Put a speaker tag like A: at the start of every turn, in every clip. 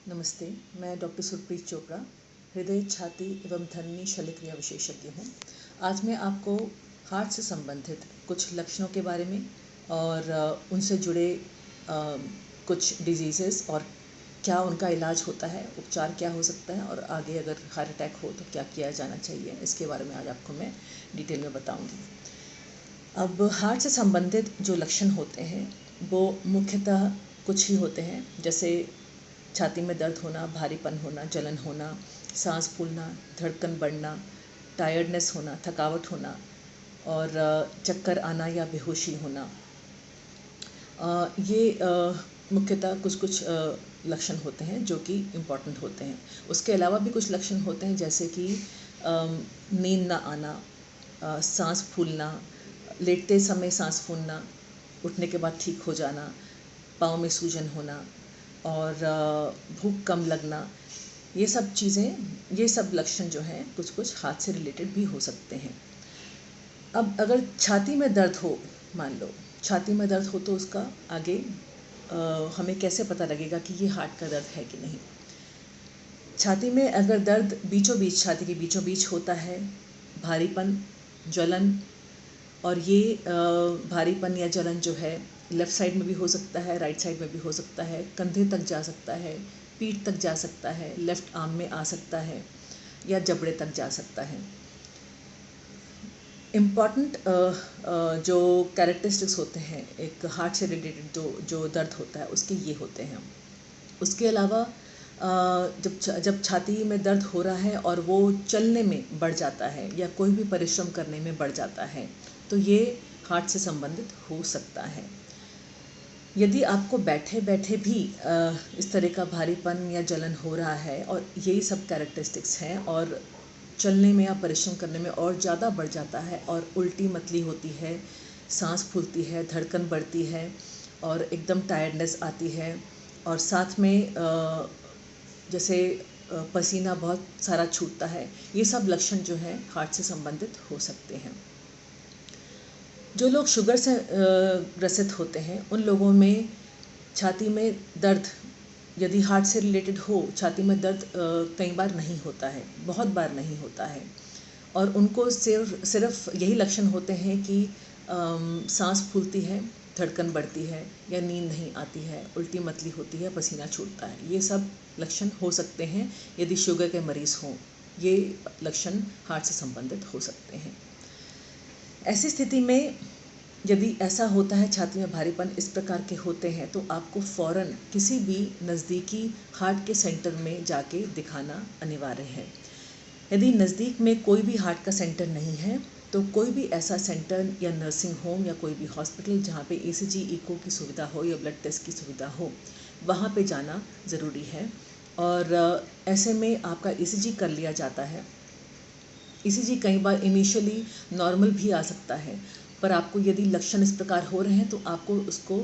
A: नमस्ते, मैं डॉक्टर सुरप्रीत चोपड़ा, हृदय, छाती एवं धमनी शल्यक्रिया विशेषज्ञ हूँ। आज मैं आपको हार्ट से संबंधित कुछ लक्षणों के बारे में और उनसे जुड़े कुछ डिजीज़ेस और क्या उनका इलाज होता है, उपचार क्या हो सकता है और आगे अगर हार्ट अटैक हो तो क्या किया जाना चाहिए, इसके बारे में आज आपको मैं डिटेल में बताऊँगी। अब हार्ट से संबंधित जो लक्षण होते हैं वो मुख्यतः कुछ ही होते हैं, जैसे छाती में दर्द होना, भारीपन होना, जलन होना, सांस फूलना, धड़कन बढ़ना, टायर्डनेस होना, थकावट होना और चक्कर आना या बेहोशी होना। ये मुख्यतः कुछ लक्षण होते हैं जो कि इम्पॉर्टेंट होते हैं। उसके अलावा भी कुछ लक्षण होते हैं, जैसे कि नींद ना आना, सांस फूलना, लेटते समय सांस फूलना, उठने के बाद ठीक हो जाना, पाँव में सूजन होना और भूख कम लगना। ये सब लक्षण जो हैं कुछ हार्ट से रिलेटेड भी हो सकते हैं। अब अगर छाती में दर्द हो, मान लो छाती में दर्द हो तो उसका आगे हमें कैसे पता लगेगा कि ये हार्ट का दर्द है कि नहीं। छाती में अगर दर्द छाती के बीचों बीच होता है, भारीपन, जलन, और ये भारीपन या जलन जो है लेफ़्ट साइड में भी हो सकता है, राइट साइड में भी हो सकता है, कंधे तक जा सकता है, पीठ तक जा सकता है, लेफ़्ट आर्म में आ सकता है या जबड़े तक जा सकता है। इम्पॉर्टेंट जो कैरेक्टरिस्टिक्स होते हैं एक हार्ट से रिलेटेड जो दर्द होता है उसके ये होते हैं। उसके अलावा जब छाती में दर्द हो रहा है और वो चलने में बढ़ जाता है या कोई भी परिश्रम करने में बढ़ जाता है तो ये हार्ट से संबंधित हो सकता है। यदि आपको बैठे बैठे भी इस तरह का भारीपन या जलन हो रहा है और यही सब कैरेक्टरिस्टिक्स हैं और चलने में या परिश्रम करने में और ज़्यादा बढ़ जाता है और उल्टी मतली होती है, सांस फूलती है, धड़कन बढ़ती है और एकदम टायर्डनेस आती है और साथ में जैसे पसीना बहुत सारा छूटता है, ये सब लक्षण जो हैं हार्ट से संबंधित हो सकते हैं। जो लोग शुगर से ग्रसित होते हैं उन लोगों में छाती में दर्द यदि हार्ट से रिलेटेड हो, छाती में दर्द कई बार नहीं होता है, बहुत बार नहीं होता है और उनको सिर्फ यही लक्षण होते हैं कि सांस फूलती है, धड़कन बढ़ती है या नींद नहीं आती है, उल्टी मतली होती है, पसीना छूटता है। ये सब लक्षण हो सकते हैं यदि शुगर के मरीज़ हों। ये लक्षण हार्ट से संबंधित हो सकते हैं। ऐसी स्थिति में यदि ऐसा होता है, छाती में भारीपन इस प्रकार के होते हैं, तो आपको फ़ौरन किसी भी नज़दीकी हार्ट के सेंटर में जाके दिखाना अनिवार्य है। यदि नज़दीक में कोई भी हार्ट का सेंटर नहीं है तो कोई भी ऐसा सेंटर या नर्सिंग होम या कोई भी हॉस्पिटल जहाँ पे ECG, इको की सुविधा हो या ब्लड टेस्ट की सुविधा हो, वहाँ पे जाना ज़रूरी है। और ऐसे में आपका ECG कर लिया जाता है। ECG कई बार इनिशियली नॉर्मल भी आ सकता है, पर आपको यदि लक्षण इस प्रकार हो रहे हैं तो आपको उसको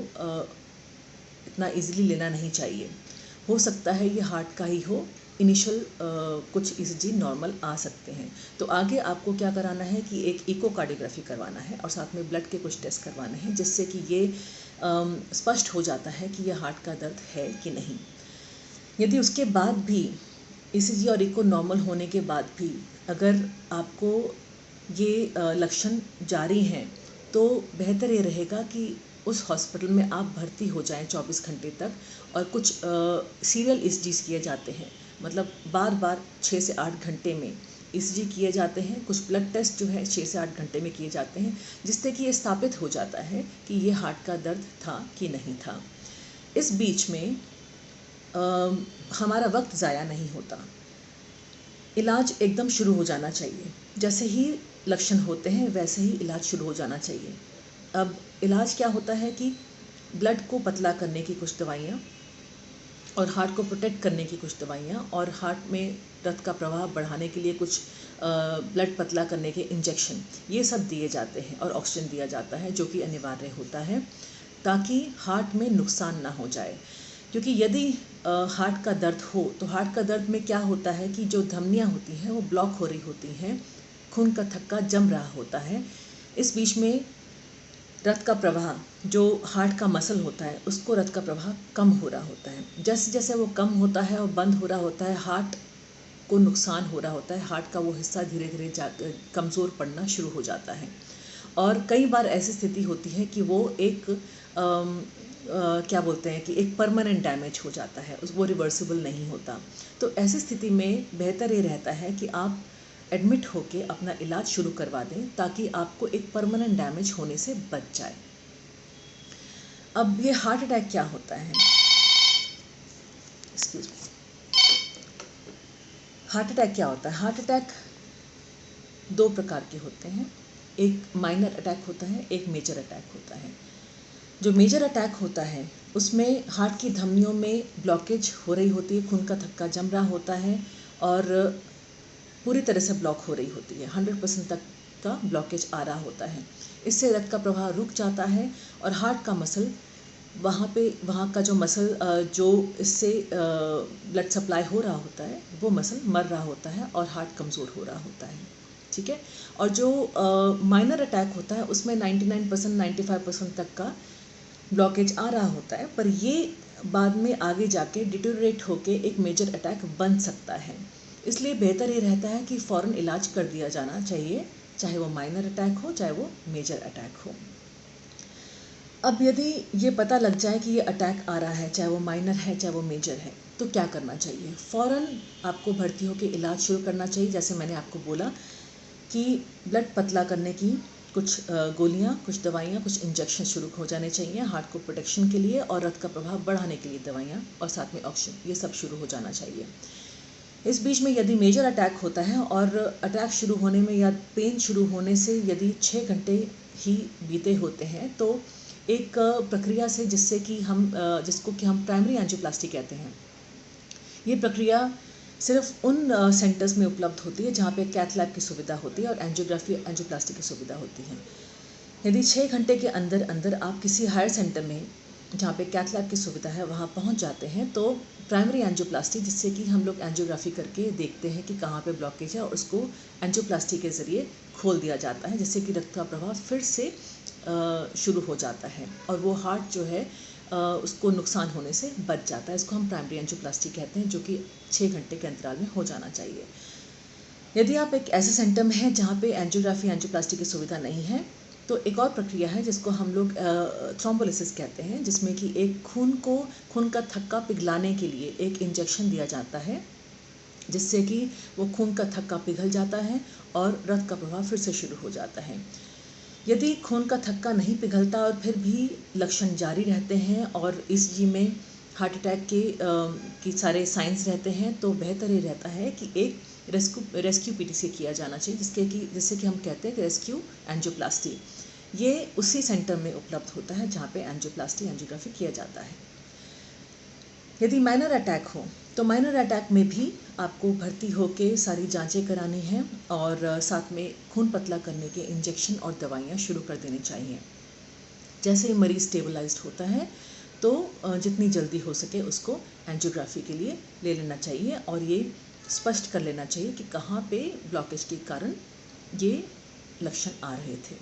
A: इतना इजीली लेना नहीं चाहिए। हो सकता है ये हार्ट का ही हो, इनिशियल कुछ ECG नॉर्मल आ सकते हैं। तो आगे आपको क्या कराना है कि एक इकोकार्डियोग्राफी करवाना है और साथ में ब्लड के कुछ टेस्ट करवाने हैं, जिससे कि ये स्पष्ट हो जाता है कि यह हार्ट का दर्द है कि नहीं। यदि उसके बाद भी ECG और इको नॉर्मल होने के बाद भी अगर आपको ये लक्षण जारी हैं तो बेहतर ये रहेगा कि उस हॉस्पिटल में आप भर्ती हो जाएं 24 घंटे तक। और कुछ सीरियल ECGs किए जाते हैं, मतलब बार बार 6 से 8 घंटे में ECG किए जाते हैं। कुछ ब्लड टेस्ट जो है 6 से 8 घंटे में किए जाते हैं, जिससे कि ये स्थापित हो जाता है कि ये हार्ट का दर्द था कि नहीं था। इस बीच में हमारा वक्त ज़ाया नहीं होता। इलाज एकदम शुरू हो जाना चाहिए, जैसे ही लक्षण होते हैं वैसे ही इलाज शुरू हो जाना चाहिए। अब इलाज क्या होता है कि ब्लड को पतला करने की कुछ दवाइयाँ और हार्ट को प्रोटेक्ट करने की कुछ दवाइयाँ और हार्ट में रक्त का प्रवाह बढ़ाने के लिए कुछ ब्लड पतला करने के इंजेक्शन, ये सब दिए जाते हैं और ऑक्सीजन दिया जाता है, जो कि अनिवार्य होता है ताकि हार्ट में नुकसान ना हो जाए। क्योंकि यदि हार्ट का दर्द हो तो हार्ट का दर्द में क्या होता है कि जो धमनियाँ होती हैं वो ब्लॉक हो रही होती हैं, खून का थक्का जम रहा होता है। इस बीच में रक्त का प्रवाह, जो हार्ट का मसल होता है, उसको रक्त का प्रवाह कम हो रहा होता है। जैसे जैसे वो कम होता है और बंद हो रहा होता है, हार्ट को नुकसान हो रहा होता है, हार्ट का वो हिस्सा धीरे धीरे कमज़ोर पड़ना शुरू हो जाता है। और कई बार ऐसी स्थिति होती है कि वो एक क्या बोलते हैं कि एक परमानेंट डैमेज हो जाता है, वो रिवर्सिबल नहीं होता। तो ऐसी स्थिति में बेहतर ये रहता है कि आप एडमिट होके अपना इलाज शुरू करवा दें, ताकि आपको एक परमानेंट डैमेज होने से बच जाए। अब ये हार्ट अटैक क्या होता है? Excuse me. हार्ट अटैक क्या होता है? हार्ट अटैक दो प्रकार के होते हैं। एक माइनर अटैक होता है, एक मेजर अटैक होता है। जो मेजर अटैक होता है उसमें हार्ट की धमनियों में ब्लॉकेज हो रही होती है, खून का थक्का जम रहा होता है और पूरी तरह से ब्लॉक हो रही होती है, 100% तक का ब्लॉकेज आ रहा होता है। इससे रक्त का प्रवाह रुक जाता है और हार्ट का मसल वहाँ का जो मसल जो इससे ब्लड सप्लाई हो रहा होता है, वो मसल मर रहा होता है और हार्ट कमज़ोर हो रहा होता है। ठीक है। और जो माइनर अटैक होता है उसमें 99% 95% तक का ब्लॉकेज आ रहा होता है, पर ये बाद में आगे जाके डिटेरियोरेट होके एक मेजर अटैक बन सकता है। इसलिए बेहतर ये रहता है कि फ़ौरन इलाज कर दिया जाना चाहिए, चाहे वो माइनर अटैक हो चाहे वो मेजर अटैक हो। अब यदि ये पता लग जाए कि ये अटैक आ रहा है, चाहे वो माइनर है चाहे वो मेजर है, तो क्या करना चाहिए? फ़ौरन आपको भर्ती होकर इलाज शुरू करना चाहिए। जैसे मैंने आपको बोला कि ब्लड पतला करने की कुछ गोलियां, कुछ दवाइयां, कुछ इंजेक्शन शुरू हो जाने चाहिए हार्ट को प्रोटेक्शन के लिए, और रक्त का प्रवाह बढ़ाने के लिए दवाइयां, और साथ में ऑक्सीजन, ये सब शुरू हो जाना चाहिए। इस बीच में यदि मेजर अटैक होता है और अटैक शुरू होने में या पेन शुरू होने से यदि 6 घंटे ही बीते होते हैं, तो एक प्रक्रिया से जिसको कि हम प्राइमरी एंजियोप्लास्टी कहते हैं, ये प्रक्रिया सिर्फ उन सेंटर्स में उपलब्ध होती है जहाँ पे कैथ लैब की सुविधा होती है और एंजियोप्लास्टी की सुविधा होती है। यदि 6 घंटे के अंदर अंदर आप किसी हायर सेंटर में जहाँ पे कैथ लैब की सुविधा है वहाँ पहुँच जाते हैं, तो प्राइमरी एंजियोप्लास्टी, जिससे कि हम लोग एंजियोग्राफी करके देखते हैं कि कहाँ पे ब्लॉकेज है, और उसको एंजियोप्लास्टी के ज़रिए खोल दिया जाता है, जिससे कि रक्त का प्रवाह फिर से शुरू हो जाता है और वो हार्ट जो है उसको नुकसान होने से बच जाता है। इसको हम प्राइमरी एंजियोप्लास्टी कहते हैं, जो कि 6 घंटे के अंतराल में हो जाना चाहिए। यदि आप एक ऐसे सेंटर में हैं जहाँ पे एंजियोप्लास्टी की सुविधा नहीं है, तो एक और प्रक्रिया है जिसको हम लोग थ्रोम्बोलिसिस कहते हैं, जिसमें कि एक खून का थक्का पिघलाने के लिए एक इंजेक्शन दिया जाता है, जिससे कि वो खून का थक्का पिघल जाता है और रक्त का प्रवाह फिर से शुरू हो जाता है। यदि खून का थक्का नहीं पिघलता और फिर भी लक्षण जारी रहते हैं और ईसीजी में हार्ट अटैक के सारे साइंस रहते हैं, तो बेहतर ये रहता है कि एक रेस्क्यू पीटीसी किया जाना चाहिए, जिससे कि हम कहते हैं कि रेस्क्यू एंजियोप्लास्टी। ये उसी सेंटर में उपलब्ध होता है जहाँ पे एंजियोग्राफी किया जाता है। यदि माइनर अटैक हो, तो माइनर अटैक में भी आपको भर्ती होके सारी जांचें करानी हैं और साथ में खून पतला करने के इंजेक्शन और दवाइयाँ शुरू कर देनी चाहिए। जैसे ही मरीज़ स्टेबलाइज्ड होता है, तो जितनी जल्दी हो सके उसको एंजियोग्राफी के लिए ले लेना चाहिए और ये स्पष्ट कर लेना चाहिए कि कहाँ पे ब्लॉकेज के कारण ये लक्षण आ रहे थे।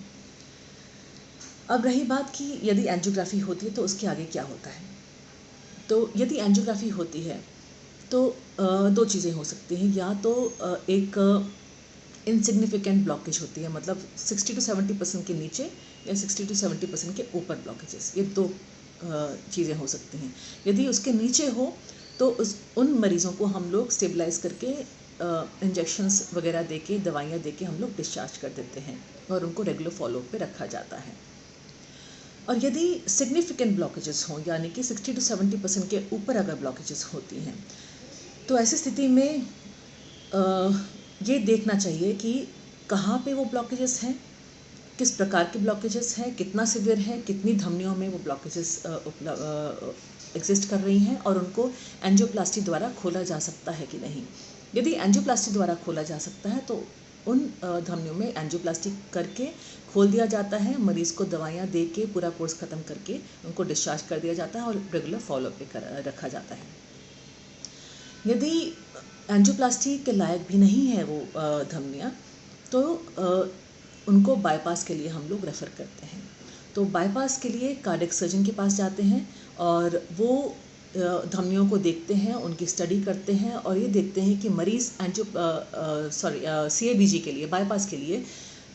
A: अब रही बात कि यदि एंजियोग्राफी होती है तो उसके आगे क्या होता है। तो यदि एंजियोग्राफी होती है तो दो चीज़ें हो सकती हैं, या तो एक इनसिग्निफिकेंट ब्लॉकेज होती है, मतलब 60 to 70% के नीचे या 60 to 70% के ऊपर ब्लॉकेजेस, ये दो चीज़ें हो सकती हैं। यदि उसके नीचे हो तो उन मरीज़ों को हम लोग स्टेबलाइज करके इंजेक्शंस वगैरह देके, दवाइयाँ देके हम लोग डिस्चार्ज कर देते हैं और उनको रेगुलर फॉलोअप पे रखा जाता है। और यदि सिग्निफिकेंट ब्लॉकेजेस हों, यानी कि 60 to 70% के ऊपर अगर ब्लॉकेजेस होती हैं, तो ऐसी स्थिति में ये देखना चाहिए कि कहाँ पे वो ब्लॉकेजेस हैं, किस प्रकार के ब्लॉकेजेस हैं, कितना सिवियर है, कितनी धमनियों में वो ब्लॉकेजेस एग्जिस्ट कर रही हैं, और उनको एंजियोप्लास्टी द्वारा खोला जा सकता है कि नहीं। यदि एंजियोप्लास्टी द्वारा खोला जा सकता है तो उन धमनियों में एंजियोप्लास्टी करके खोल दिया जाता है, मरीज़ को दवाइयाँ दे के पूरा कोर्स ख़त्म करके उनको डिस्चार्ज कर दिया जाता है और रेगुलर फॉलोअप पे रखा जाता है। यदि एंजियोप्लास्टी के लायक भी नहीं है वो धमनियाँ, तो उनको बाईपास के लिए हम लोग रेफ़र करते हैं। तो बाईपास के लिए कार्डियक सर्जन के पास जाते हैं और वो धमनियों को देखते हैं, उनकी स्टडी करते हैं और ये देखते हैं कि मरीज़ CABG के लिए, बाईपास के लिए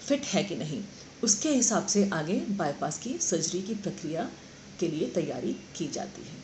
A: फिट है कि नहीं। उसके हिसाब से आगे बाईपास की सर्जरी की प्रक्रिया के लिए तैयारी की जाती है।